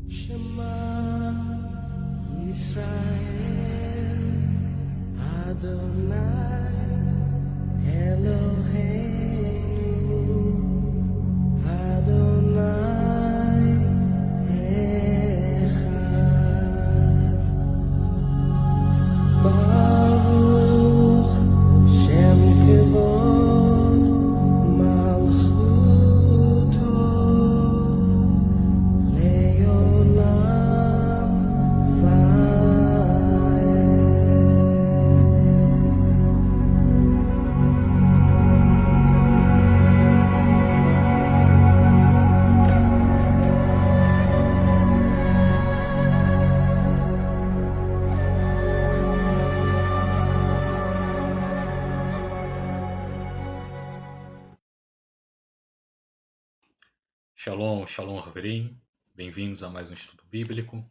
Shema Yisrael Adonai Eloheinu Adonai Echad Baruch Shem Kevod Malchuto Leolam Shalom, shalom, Haverim. Bem-vindos a mais um estudo bíblico.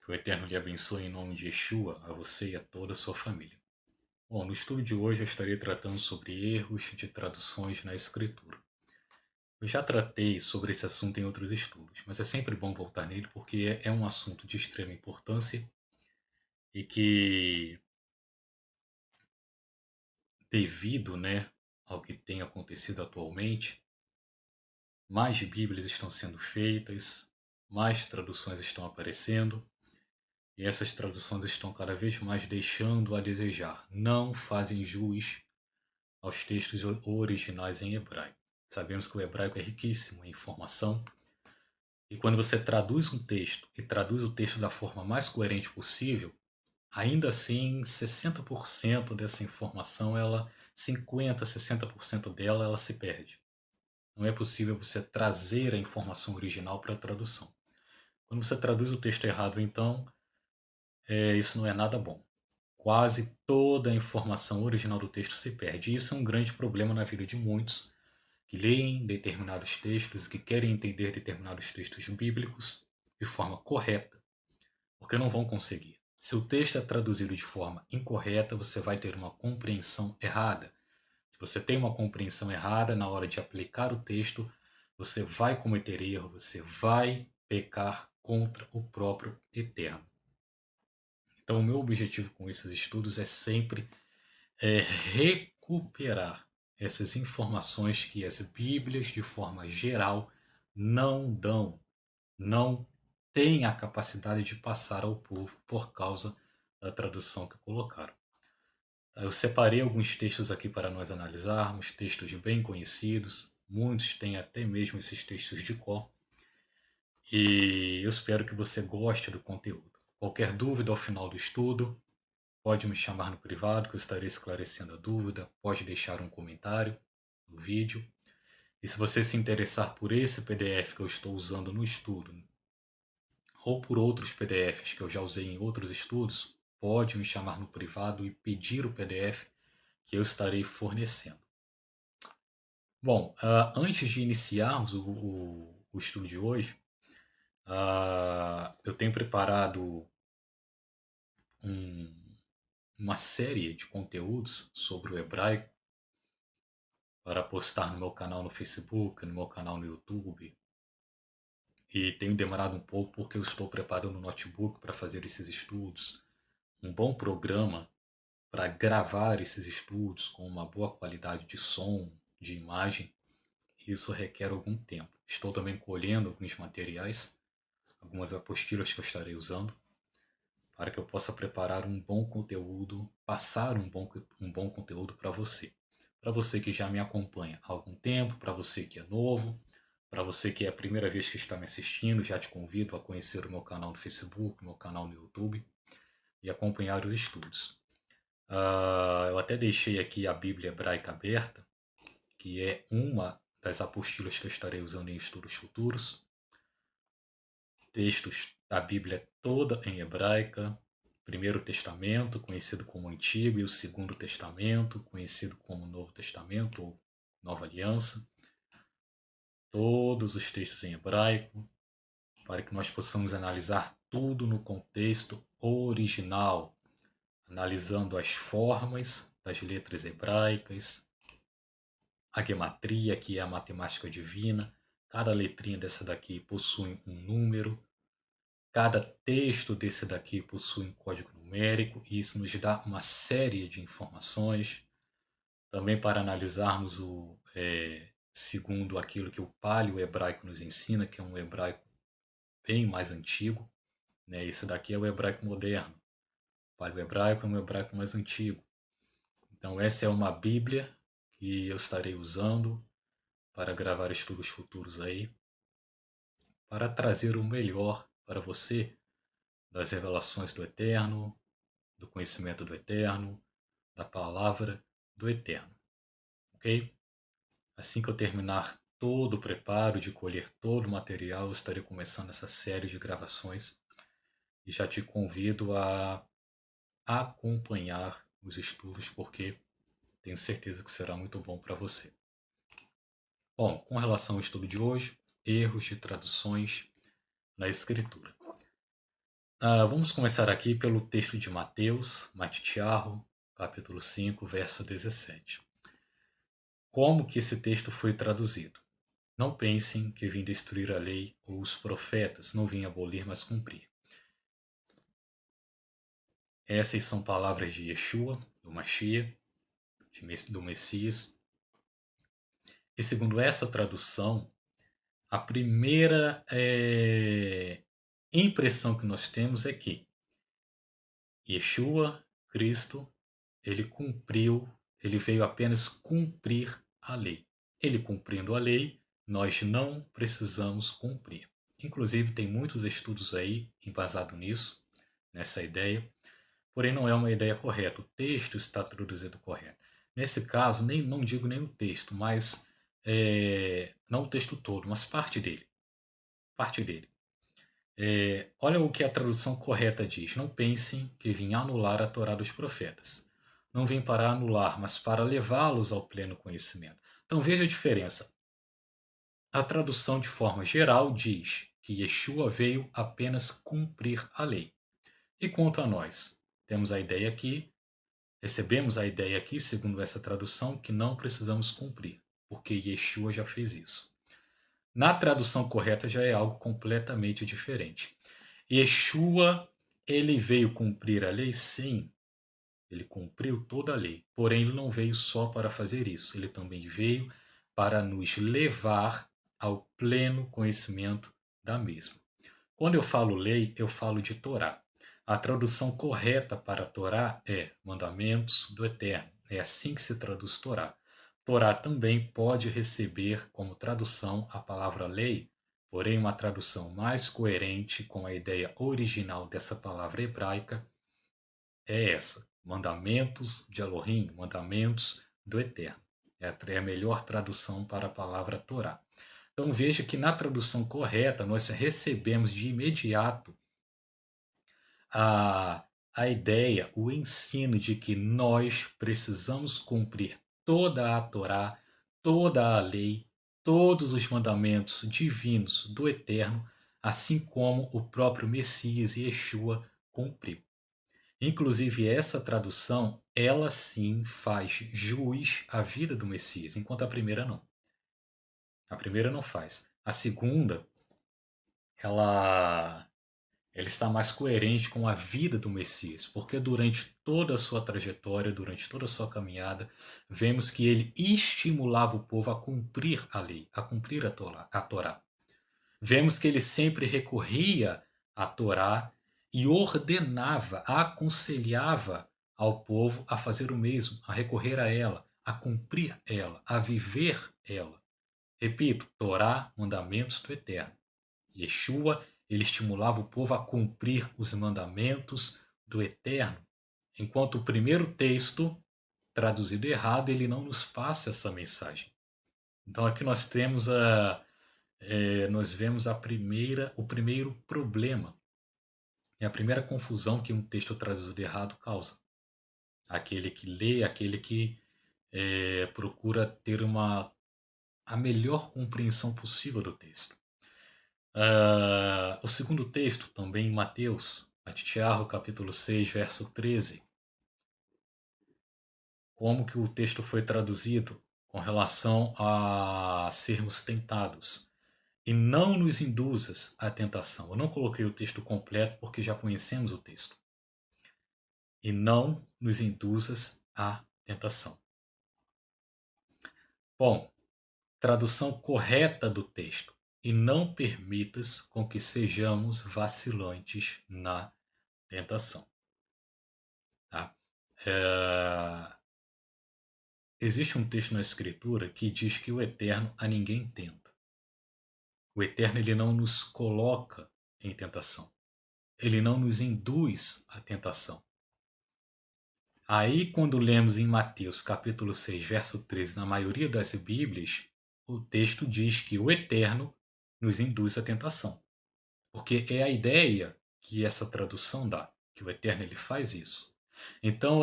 Que o Eterno lhe abençoe em nome de Yeshua, a você e a toda a sua família. Bom, no estudo de hoje eu estarei tratando sobre erros de traduções na Escritura. Eu já tratei sobre esse assunto em outros estudos, mas é sempre bom voltar nele porque é um assunto de extrema importância e que, devido, ao que tem acontecido atualmente, mais Bíblias estão sendo feitas, mais traduções estão aparecendo, e essas traduções estão cada vez mais deixando a desejar, não fazem jus aos textos originais em hebraico. Sabemos que o hebraico é riquíssimo em informação, e quando você traduz um texto e traduz o texto da forma mais coerente possível, ainda assim 60% dessa informação, 50, 60% dela, ela se perde. Não é possível você trazer a informação original para a tradução. Quando você traduz o texto errado, então, isso não é nada bom. Quase toda a informação original do texto se perde. E isso é um grande problema na vida de muitos que leem determinados textos e que querem entender determinados textos bíblicos de forma correta, porque não vão conseguir. Se o texto é traduzido de forma incorreta, você vai ter uma compreensão errada. Se você tem uma compreensão errada na hora de aplicar o texto, você vai cometer erro, você vai pecar contra o próprio Eterno. Então, o meu objetivo com esses estudos é sempre recuperar essas informações que as Bíblias, de forma geral, não dão, não têm a capacidade de passar ao povo por causa da tradução que colocaram. Eu separei alguns textos aqui para nós analisarmos, textos bem conhecidos, muitos têm até mesmo esses textos de cor, e eu espero que você goste do conteúdo. Qualquer dúvida ao final do estudo, pode me chamar no privado que eu estarei esclarecendo a dúvida, pode deixar um comentário no vídeo. E se você se interessar por esse PDF que eu estou usando no estudo, ou por outros PDFs que eu já usei em outros estudos, pode me chamar no privado e pedir o PDF que eu estarei fornecendo. Bom, antes de iniciarmos o estudo de hoje, eu tenho preparado uma série de conteúdos sobre o hebraico para postar no meu canal no Facebook, no meu canal no YouTube. E tenho demorado um pouco porque eu estou preparando um notebook para fazer esses estudos, um bom programa para gravar esses estudos com uma boa qualidade de som, de imagem. Isso requer algum tempo. Estou também colhendo alguns materiais, algumas apostilas que eu estarei usando, para que eu possa preparar um bom conteúdo, passar um bom conteúdo para você. Para você que já me acompanha há algum tempo, para você que é novo, para você que é a primeira vez que está me assistindo, já te convido a conhecer o meu canal no Facebook, meu canal no YouTube e acompanhar os estudos. Eu até deixei aqui a Bíblia Hebraica aberta, que é uma das apostilas que eu estarei usando em estudos futuros. Textos da Bíblia toda em hebraica, Primeiro Testamento, conhecido como Antigo, e o Segundo Testamento, conhecido como Novo Testamento ou Nova Aliança. Todos os textos em hebraico, para que nós possamos analisar tudo no contexto original, analisando as formas das letras hebraicas, a gematria, que é a matemática divina. Cada letrinha dessa daqui possui um número, Cada texto desse daqui possui um código numérico e isso nos dá uma série de informações. Também para analisarmos segundo aquilo que o paleo-hebraico nos ensina, que é um hebraico bem mais antigo, né? Esse daqui é o hebraico moderno. O paleo-hebraico é um hebraico mais antigo. Então essa é uma Bíblia que eu estarei usando para gravar estudos futuros aí, para trazer o melhor para você das revelações do Eterno, do conhecimento do Eterno, da palavra do Eterno, ok? Assim que eu terminar todo o preparo de colher todo o material, eu estarei começando essa série de gravações e já te convido a acompanhar os estudos, porque tenho certeza que será muito bom para você. Bom, com relação ao estudo de hoje, erros de traduções na Escritura. Vamos começar aqui pelo texto de Mateus, Matitiarro, capítulo 5, verso 17. Como que esse texto foi traduzido? Não pensem que vim destruir a lei ou os profetas, não vim abolir, mas cumprir. Essas são palavras de Yeshua, do Mashiach, do Messias. E segundo essa tradução, a primeira impressão que nós temos é que Yeshua, Cristo, ele veio apenas cumprir a lei. Ele cumprindo a lei, nós não precisamos cumprir. Inclusive, tem muitos estudos aí embasados nisso, nessa ideia, porém não é uma ideia correta. O texto está traduzido correto. Nesse caso, não digo nem o texto, mas não o texto todo, mas parte dele. Parte dele. Olha o que a tradução correta diz. Não pensem que vim anular a Torá dos profetas. Não vim para anular, mas para levá-los ao pleno conhecimento. Então veja a diferença. A tradução de forma geral diz que Yeshua veio apenas cumprir a lei. E quanto a nós, recebemos a ideia aqui, segundo essa tradução, que não precisamos cumprir, porque Yeshua já fez isso. Na tradução correta já é algo completamente diferente. Yeshua, ele veio cumprir a lei? Sim, ele cumpriu toda a lei. Porém, ele não veio só para fazer isso. Ele também veio para nos levar ao pleno conhecimento da mesma. Quando eu falo lei, eu falo de Torá. A tradução correta para Torá é mandamentos do Eterno. É assim que se traduz Torá. Torá também pode receber como tradução a palavra lei, porém uma tradução mais coerente com a ideia original dessa palavra hebraica é essa: mandamentos de Elohim, mandamentos do Eterno. É a melhor tradução para a palavra Torá. Então veja que na tradução correta nós recebemos de imediato a ideia, o ensino de que nós precisamos cumprir toda a Torá, toda a lei, todos os mandamentos divinos do Eterno, assim como o próprio Messias e Yeshua cumpriu. Inclusive essa tradução, ela sim faz jus à vida do Messias, enquanto a primeira não. A primeira não faz. A segunda, ela está mais coerente com a vida do Messias, porque durante toda a sua trajetória, durante toda a sua caminhada, vemos que ele estimulava o povo a cumprir a lei, a cumprir a Torá. Vemos que ele sempre recorria à Torá e ordenava, aconselhava ao povo a fazer o mesmo, a recorrer a ela, a cumprir ela, a viver ela. Repito, Torá, mandamentos do Eterno. Yeshua, ele estimulava o povo a cumprir os mandamentos do Eterno, enquanto o primeiro texto, traduzido errado, ele não nos passa essa mensagem. Então aqui nós vemos o primeiro problema, é a primeira confusão que um texto traduzido errado causa. Aquele que lê, aquele que procura ter a melhor compreensão possível do texto. O segundo texto, também em Mateus, Matitiarro, capítulo 6, verso 13. Como que o texto foi traduzido com relação a sermos tentados? e não nos induzas à tentação. Eu não coloquei o texto completo porque já conhecemos o texto. E não nos induzas à tentação. Bom, tradução correta do texto. E não permitas com que sejamos vacilantes na tentação. Tá? Existe um texto na Escritura que diz que o Eterno a ninguém tenta. O Eterno ele não nos coloca em tentação. Ele não nos induz à tentação. Aí, quando lemos em Mateus capítulo 6, verso 13, na maioria das Bíblias, o texto diz que o Eterno nos induz à tentação. Porque é a ideia que essa tradução dá, que o Eterno ele faz isso. Então,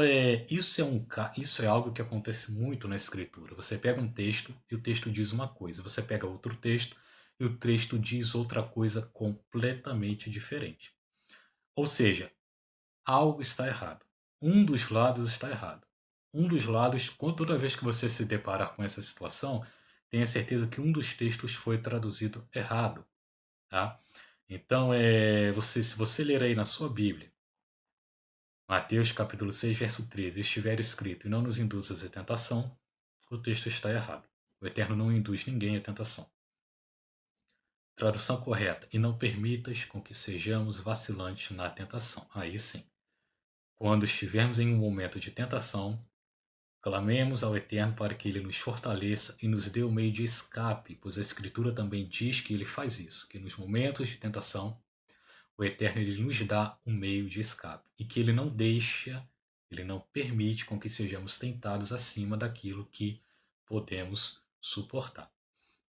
isso é algo que acontece muito na Escritura. Você pega um texto e o texto diz uma coisa. Você pega outro texto e o texto diz outra coisa completamente diferente. Ou seja, algo está errado. Um dos lados está errado. Um dos lados, toda vez que você se deparar com essa situação, tenha certeza que um dos textos foi traduzido errado. Tá? Então, se você ler aí na sua Bíblia, Mateus capítulo 6, verso 13, estiver escrito, e não nos induzas à tentação, o texto está errado. O Eterno não induz ninguém à tentação. Tradução correta, e não permitas com que sejamos vacilantes na tentação. Aí sim. Quando estivermos em um momento de tentação, clamemos ao Eterno para que Ele nos fortaleça e nos dê o meio de escape, pois a Escritura também diz que Ele faz isso, que nos momentos de tentação, o Eterno ele nos dá um meio de escape e que Ele não deixa, Ele não permite com que sejamos tentados acima daquilo que podemos suportar.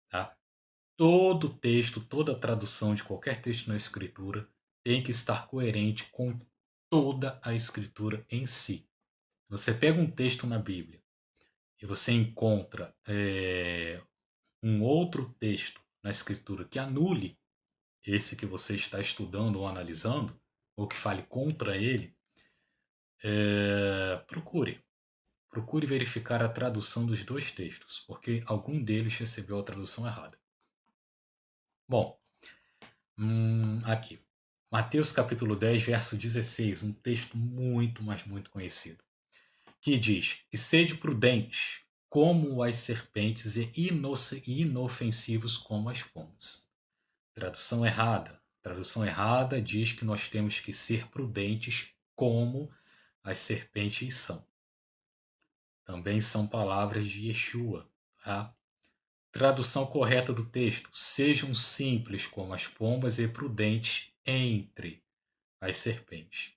Tá? Todo texto, toda tradução de qualquer texto na Escritura tem que estar coerente com toda a Escritura em si. Você pega um texto na Bíblia e você encontra um outro texto na Escritura que anule esse que você está estudando ou analisando, ou que fale contra ele, procure verificar a tradução dos dois textos, porque algum deles recebeu a tradução errada. Bom, aqui. Mateus capítulo 10, verso 16, um texto muito, mas muito conhecido, que diz: E sede prudentes, como as serpentes, e inofensivos como as pombas. Tradução errada. Tradução errada diz que nós temos que ser prudentes como as serpentes são. Também são palavras de Yeshua. Tá? Tradução correta do texto: sejam simples como as pombas e prudentes entre as serpentes.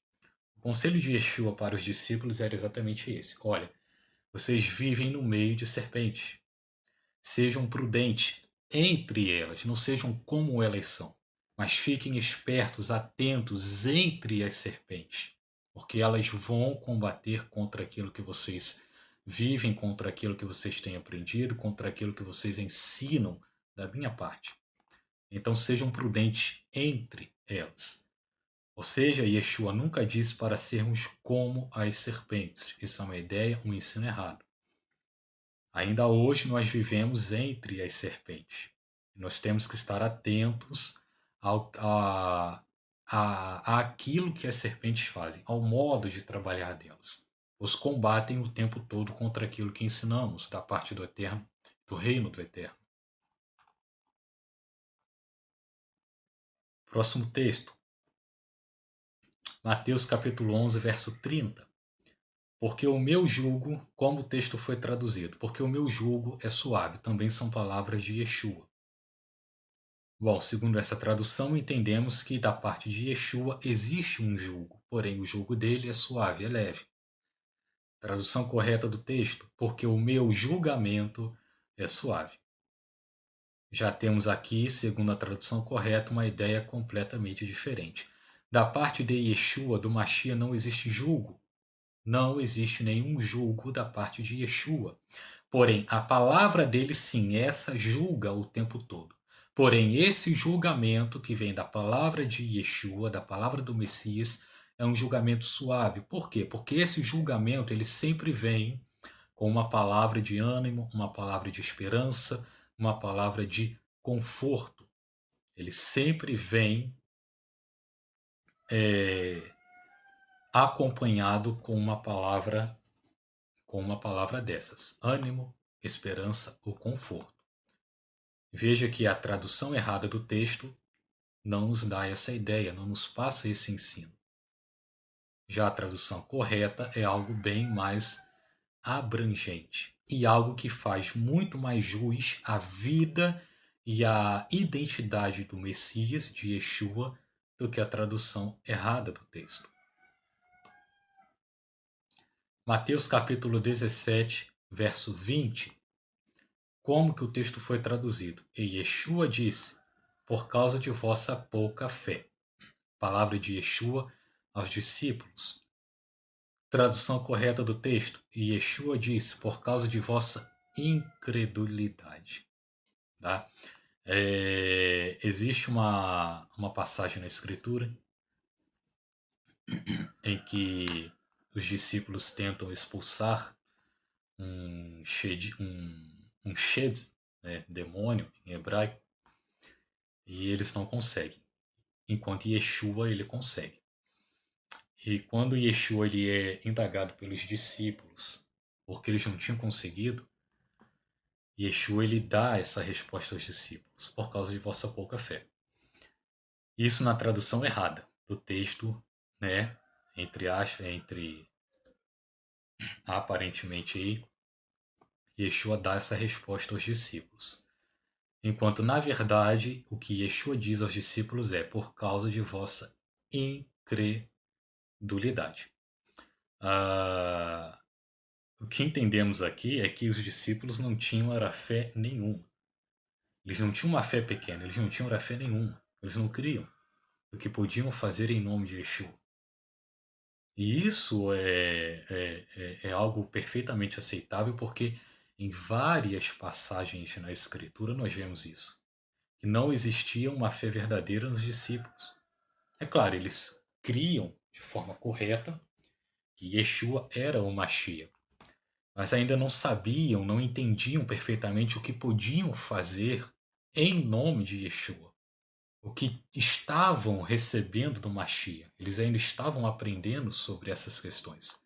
O conselho de Yeshua para os discípulos era exatamente esse. Olha, vocês vivem no meio de serpentes. Sejam prudentes entre elas, não sejam como elas são. Mas fiquem espertos, atentos entre as serpentes, porque elas vão combater contra aquilo que vocês vivem, contra aquilo que vocês têm aprendido, contra aquilo que vocês ensinam da minha parte. Então sejam prudentes entre elas. Ou seja, Yeshua nunca disse para sermos como as serpentes. Isso é uma ideia, um ensino errado. Ainda hoje nós vivemos entre as serpentes. Nós temos que estar atentos àquilo que as serpentes fazem, ao modo de trabalhar delas. Os combatem o tempo todo contra aquilo que ensinamos da parte do Eterno, do reino do Eterno. Próximo texto. Mateus capítulo 11, verso 30. Porque o meu jugo, como o texto foi traduzido, porque o meu jugo é suave, também são palavras de Yeshua. Bom, segundo essa tradução, entendemos que da parte de Yeshua existe um jugo, porém o jugo dele é suave, é leve. Tradução correta do texto, porque o meu julgamento é suave. Já temos aqui, segundo a tradução correta, uma ideia completamente diferente. Da parte de Yeshua, do Mashiach, não existe julgo. Não existe nenhum julgo da parte de Yeshua. Porém, a palavra dele, sim, essa julga o tempo todo. Porém, esse julgamento que vem da palavra de Yeshua, da palavra do Messias, é um julgamento suave. Por quê? Porque esse julgamento ele sempre vem com uma palavra de ânimo, uma palavra de esperança, uma palavra de conforto. ele sempre vem acompanhado com uma palavra dessas: ânimo, esperança ou conforto. Veja que a tradução errada do texto não nos dá essa ideia, não nos passa esse ensino. Já a tradução correta é algo bem mais abrangente e algo que faz muito mais jus à vida e à identidade do Messias, de Yeshua, do que a tradução errada do texto. Mateus capítulo 17, verso 20. Como que o texto foi traduzido? E Yeshua disse: por causa de vossa pouca fé. Palavra de Yeshua aos discípulos. Tradução correta do texto: e Yeshua disse: por causa de vossa incredulidade. Tá? Existe uma passagem na Escritura em que os discípulos tentam expulsar um shed, né, demônio em hebraico, e eles não conseguem, enquanto Yeshua ele consegue. E quando Yeshua ele é indagado pelos discípulos porque eles não tinham conseguido, Yeshua ele dá essa resposta aos discípulos: por causa de vossa pouca fé. Isso na tradução errada do texto, né? Entre aspas, aparentemente aí, Yeshua dá essa resposta aos discípulos. Enquanto, na verdade, o que Yeshua diz aos discípulos é: por causa de vossa incredulidade. O que entendemos aqui é que os discípulos não tinham era fé nenhuma. Eles não tinham uma fé pequena, eles não tinham era fé nenhuma. Eles não criam o que podiam fazer em nome de Yeshua. E isso é algo perfeitamente aceitável, porque em várias passagens na Escritura nós vemos isso. Que não existia uma fé verdadeira nos discípulos. É claro, eles criam de forma correta que Yeshua era o Mashiach, mas ainda não sabiam, não entendiam perfeitamente o que podiam fazer em nome de Yeshua. O que estavam recebendo do Mashiach. Eles ainda estavam aprendendo sobre essas questões.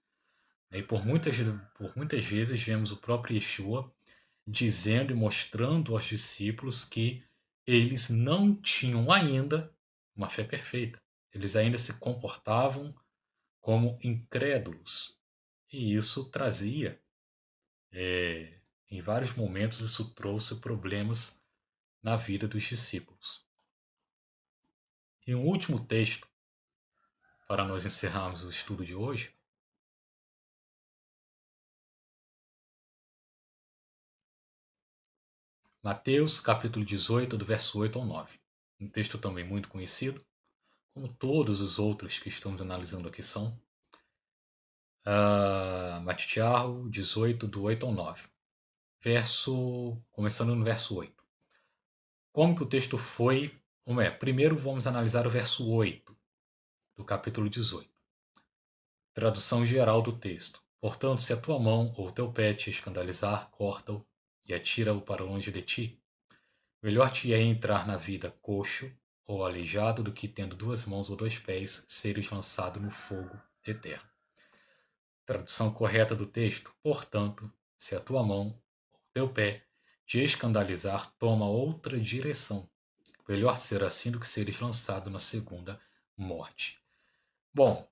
E por muitas vezes vemos o próprio Yeshua dizendo e mostrando aos discípulos que eles não tinham ainda uma fé perfeita. Eles ainda se comportavam como incrédulos. E isso trazia, em vários momentos, isso trouxe problemas na vida dos discípulos. E um último texto, para nós encerrarmos o estudo de hoje, Mateus capítulo 18, do verso 8 ao 9. Um texto também muito conhecido, como todos os outros que estamos analisando aqui são. Mateus 18, do 8 ao 9. Começando no verso 8. Como que o texto foi? Primeiro vamos analisar o verso 8 do capítulo 18. Tradução geral do texto. Portanto, se a tua mão ou teu pé te escandalizar, corta-o e atira-o para longe de ti. Melhor te é entrar na vida coxo ou aleijado do que, tendo duas mãos ou dois pés, seres lançado no fogo eterno. Tradução correta do texto. Portanto, se a tua mão ou teu pé te escandalizar, toma outra direção. Melhor ser assim do que seres lançado na segunda morte. Bom,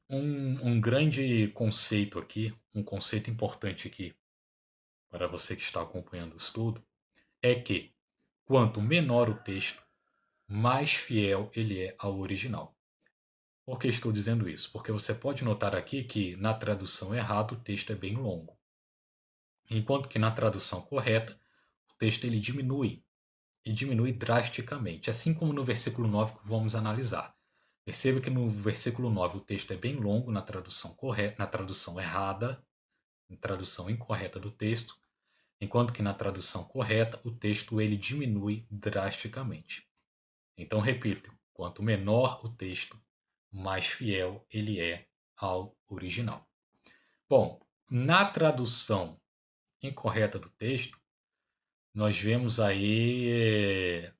um grande conceito aqui, um conceito importante aqui, para você que está acompanhando o estudo, é que quanto menor o texto, mais fiel ele é ao original. Por que estou dizendo isso? Porque você pode notar aqui que na tradução errada o texto é bem longo. Enquanto que na tradução correta, o texto ele diminui, e diminui drasticamente, assim como no versículo 9 que vamos analisar. Perceba que no versículo 9 o texto é bem longo na tradução correta, na tradução errada, na tradução incorreta do texto, enquanto que na tradução correta o texto ele diminui drasticamente. Então, repito, quanto menor o texto, mais fiel ele é ao original. Bom, na tradução incorreta do texto, nós vemos aí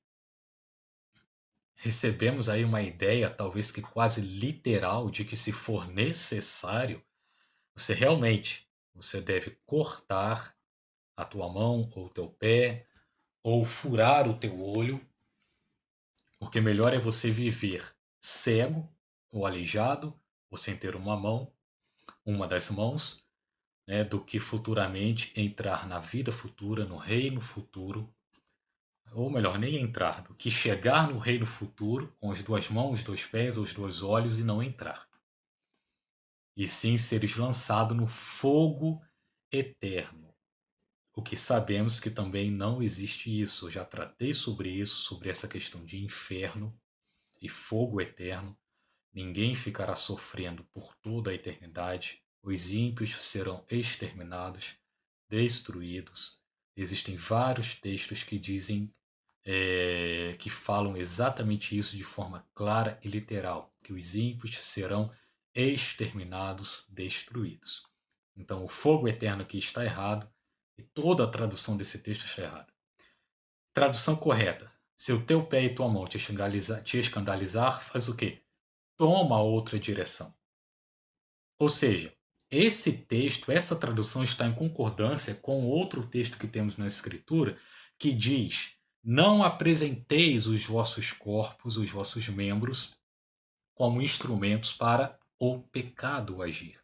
recebemos aí uma ideia, talvez que quase literal, de que se for necessário, você deve cortar a tua mão ou o teu pé, ou furar o teu olho, porque melhor é você viver cego ou aleijado, ou sem ter uma das mãos, né, do que futuramente entrar na vida futura, no reino futuro, ou melhor, nem entrar, do que chegar no reino futuro com as duas mãos, os dois pés, os dois olhos e não entrar. E sim seres lançado no fogo eterno. O que sabemos que também não existe isso. Eu já tratei sobre isso, sobre essa questão de inferno e fogo eterno. Ninguém ficará sofrendo por toda a eternidade. Os ímpios serão exterminados, destruídos. Existem vários textos que dizem, que falam exatamente isso de forma clara e literal, que os ímpios serão exterminados, destruídos. Então, o fogo eterno aqui está errado e toda a tradução desse texto está errada. Tradução correta. Se o teu pé e tua mão te escandalizar, faz o quê? Toma outra direção. Ou seja, esse texto, essa tradução está em concordância com outro texto que temos na Escritura, que diz: não apresenteis os vossos corpos, os vossos membros, como instrumentos para o pecado agir.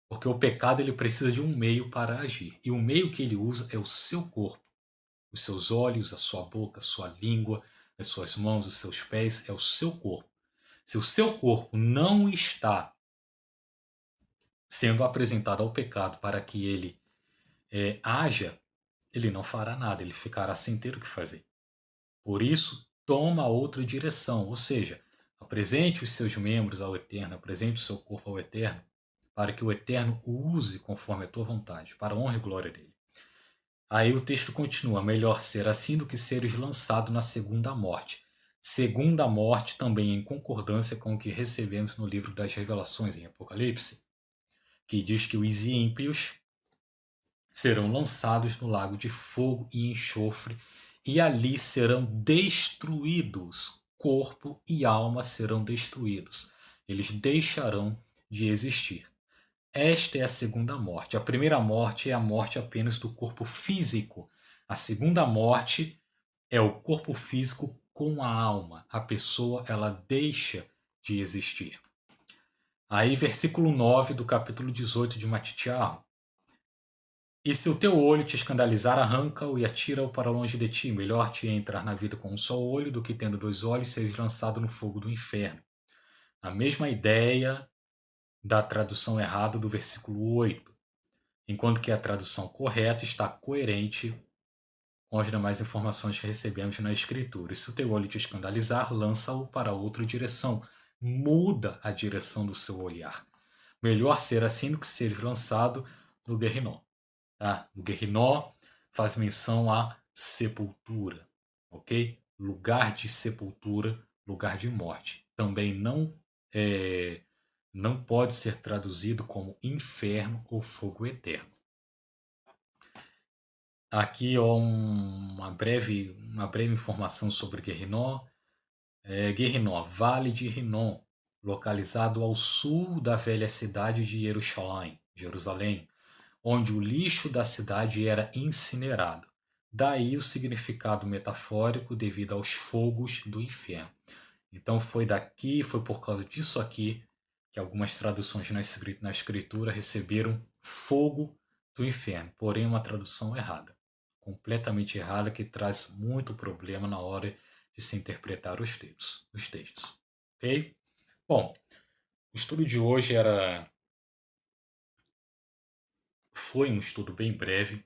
Porque o pecado ele precisa de um meio para agir. E o meio que ele usa é o seu corpo. Os seus olhos, a sua boca, a sua língua, as suas mãos, os seus pés, é o seu corpo. Se o seu corpo não está sendo apresentado ao pecado para que ele haja, ele não fará nada, ele ficará sem ter o que fazer. Por isso, toma outra direção, ou seja, apresente os seus membros ao Eterno, apresente o seu corpo ao Eterno, para que o Eterno o use conforme a tua vontade, para a honra e glória dele. Aí o texto continua: melhor ser assim do que seres lançado na segunda morte. Segunda morte também em concordância com o que recebemos no livro das Revelações, em Apocalipse, que diz que os ímpios serão lançados no lago de fogo e enxofre, e ali serão destruídos. Corpo e alma serão destruídos. Eles deixarão de existir. Esta é a segunda morte. A primeira morte é a morte apenas do corpo físico. A segunda morte é o corpo físico com a alma. A pessoa, ela deixa de existir. Aí, versículo 9 do capítulo 18 de Matitiarro. E se o teu olho te escandalizar, arranca-o e atira-o para longe de ti. Melhor te é entrar na vida com um só olho do que tendo dois olhos seres lançado no fogo do inferno. A mesma ideia da tradução errada do versículo 8, enquanto que a tradução correta está coerente com as demais informações que recebemos na Escritura. E se o teu olho te escandalizar, lança-o para outra direção. Muda a direção do seu olhar. Melhor ser assim do que ser lançado no Guerrinó. Tá? No Guerrinó faz menção à sepultura, ok? Lugar de sepultura, lugar de morte. Também não pode ser traduzido como inferno ou fogo eterno. Aqui ó, uma breve informação sobre Guerrinó. Guerrinó, Vale de Rinom, localizado ao sul da velha cidade de Jerusalém, onde o lixo da cidade era incinerado. Daí o significado metafórico devido aos fogos do inferno. Então foi por causa disso aqui, que algumas traduções na escritura receberam fogo do inferno, porém uma tradução errada, completamente errada, que traz muito problema na hora de se interpretar os textos. Ok? Bom, o estudo de hoje foi um estudo bem breve.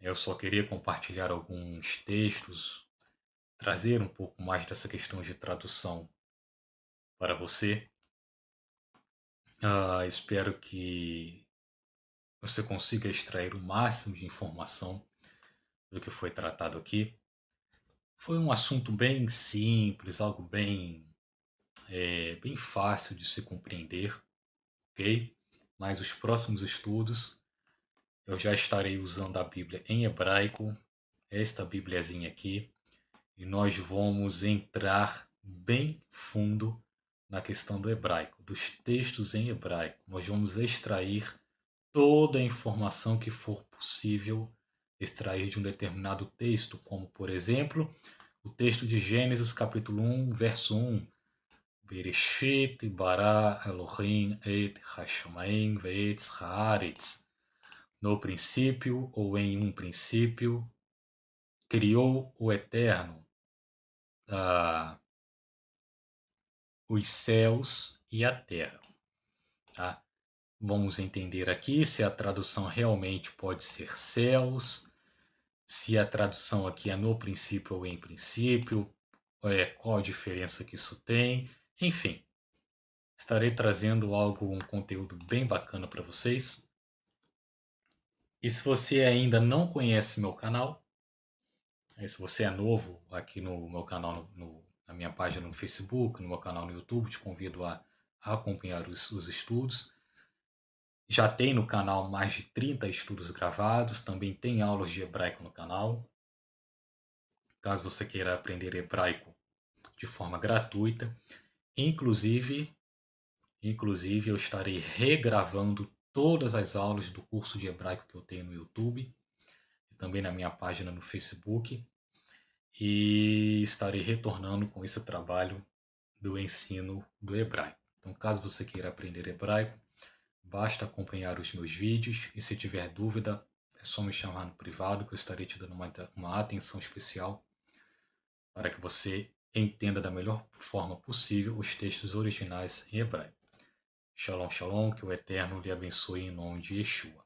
Eu só queria compartilhar alguns textos, trazer um pouco mais dessa questão de tradução para você. Espero que você consiga extrair o máximo de informação do que foi tratado aqui. Foi um assunto bem simples, algo bem fácil de se compreender, ok? Mas os próximos estudos eu já estarei usando a Bíblia em hebraico, esta Bíbliazinha aqui, e nós vamos entrar bem fundo na questão do hebraico, dos textos em hebraico. Nós vamos extrair toda a informação que for possível extrair de um determinado texto, como, por exemplo, o texto de Gênesis, capítulo 1, verso 1. Bereshit bara Elohim et hashamayim ve'etz haaretz. No princípio, ou em um princípio, criou o Eterno os céus e a terra. Tá? Vamos entender aqui se a tradução realmente pode ser céus, se a tradução aqui é no princípio ou em princípio, qual a diferença que isso tem, enfim. Estarei trazendo um conteúdo bem bacana para vocês. E se você ainda não conhece meu canal, se você é novo aqui no meu canal, na minha página no Facebook, no meu canal no YouTube, te convido a acompanhar os estudos. Já tem no canal mais de 30 estudos gravados, também tem aulas de hebraico no canal. Caso você queira aprender hebraico de forma gratuita, inclusive eu estarei regravando todas as aulas do curso de hebraico que eu tenho no YouTube e também na minha página no Facebook, e estarei retornando com esse trabalho do ensino do hebraico. Então, caso você queira aprender hebraico, basta acompanhar os meus vídeos, e se tiver dúvida, é só me chamar no privado que eu estarei te dando uma atenção especial para que você entenda da melhor forma possível os textos originais em hebraico. Shalom, shalom, que o Eterno lhe abençoe em nome de Yeshua.